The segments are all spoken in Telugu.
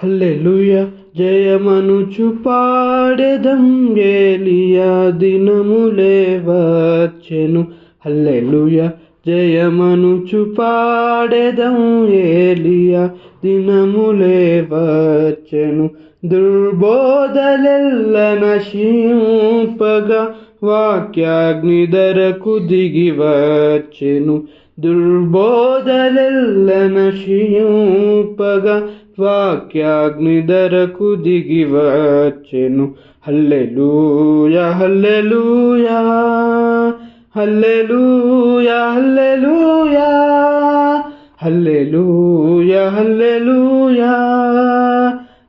హల్లెలూయా జయమనుచు పాడెదం ఏలియా దినములే వచ్చెను. హల్లెలూయా జయమనుచు పాడెదం ఏలియా దినములే వచ్చెను. దుర్బోధలెల్ల నశింపగా వాక్యాగ్ని ధరకు దిగి వచ్చెను. దుర్బోధలెల్ల నశింపగా వాక్యాగ్ని ధరకు దిగి వచ్చెను. హల్లెలూయా హల్లెలూయా హల్లెలూయా హల్లెలూయా హల్లెలూయా హల్లెలూయా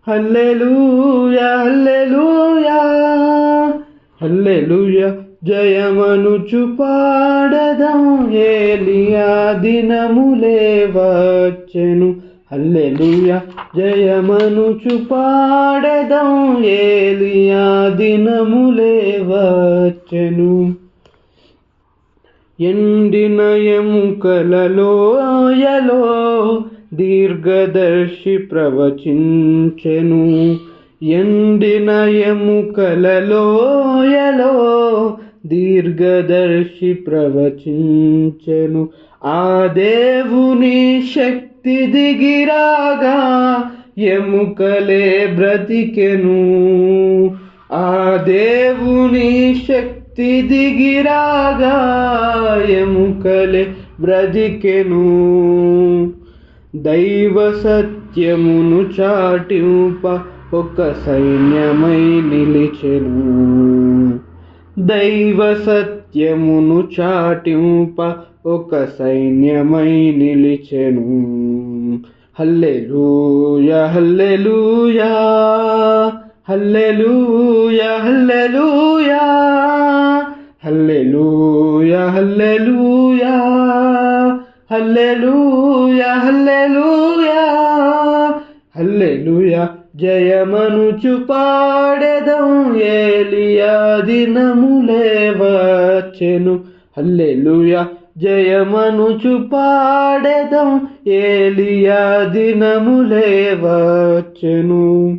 హల్లెలూయా హల్లెలూయా హల్లెలూయా జయమనుచు పాడెదం ఏలియా దినములే వచ్చెను. హల్లెలూయా జయమనుచు పాడెదం ఏలియా దినములే వచ్చెను. ఎండిన ఎముకల లోయలో దీర్ఘదర్శి ప్రవచించెను. ఎండిన ఎముకల లోయలో దీర్ఘదర్శి ప్రవచించెను. ఆ దేవుని శక్తి దిగిరాగా ఎముకలే బ్రతికెను. ఆ దేవుని శక్తి దిగిరాగా ఎముకలే బ్రతికెను. దైవ సత్యమును చాటింప ఒక సైన్యమై నిలిచెను. దైవ సత్యమును చాటింప ఒక సైన్యమై నిలిచెను. హల్లెలూయా హల్లెలూయా హల్లెలూయా హల్లెలూయా హల్లెలూయా హల్లెలూయా హల్లెలూయా హల్లెలూయా హల్లెలూయా జయమనుచు పాడెదం ఏలియా దినములే వచ్చెను. హల్లెలూయా జయమనుచు పాడెదం ఏలియా దినములే వచ్చెను.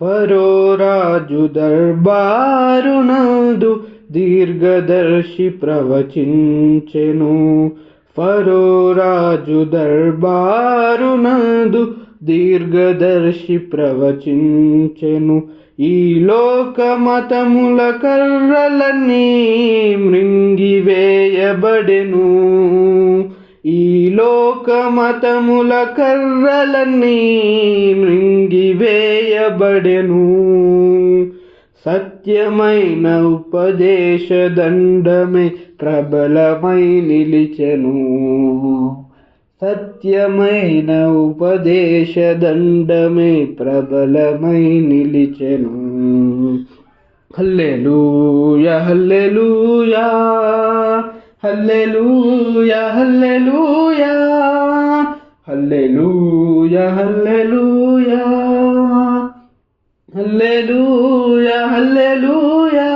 ఫరో రాజు దర్బారునందు దీర్ఘదర్శి ప్రవచించెను. ఫరో రాజు దర్బారునందు దీర్ఘదర్శి ప్రవచించెను. ఈ లోక మతముల కర్రలన్నీ మృంగివేయబడెను. ఈ లోక మతముల కర్రలన్నీ మృంగివేయబడెను. సత్యమైన ఉపదేశ దండమే ప్రబలమై నిలిచెను. సత్యమైన ఉపదేశ దండమే ప్రబలమై నిలిచెను. హల్లెలూయా హల్లెలూయా హల్లెలూయా హల్లెలూయా హల్లెలూయా హల్లెలూయా హల్లెలూయా హల్లెలూయా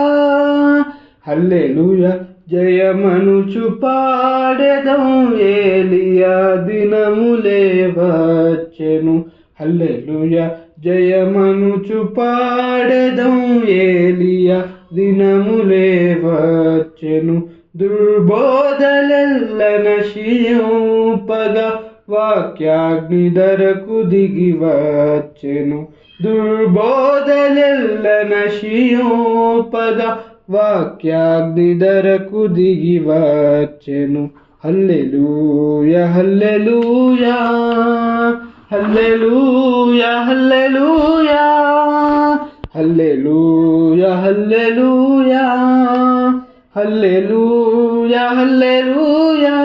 హల్లెలూయా జయమనుచు పాడెదం ఏలియా దినములే వచ్చెను. హల్లెలూయా జయమనుచు పాడెదం ఏలియా దినములే వచ్చెను. దుర్బోధలెల్ల నశింపగా వాక్యాగ్ని ధరకు దిగి వచ్చెను. దుర్బోధలెల్ల నశింపగా వాక్యాగ్ని ధరకు దిగి వచ్చెను. హల్లెలూయా హల్లెలూయా హల్లెలూయా హల్లెలూయా హల్లెలూయా హల్లెలూయా హల్లెలూయా హల్లెలూయా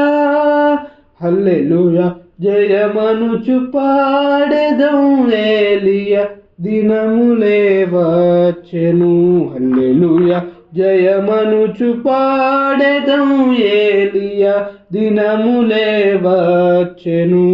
హల్లెలూయా జయమనుచు పాడెదం ఏలియా దినములే వచ్చెను. హల్లెలూయా జయమనుచు పాడెదం ఏలియా దినములే వచ్చెను.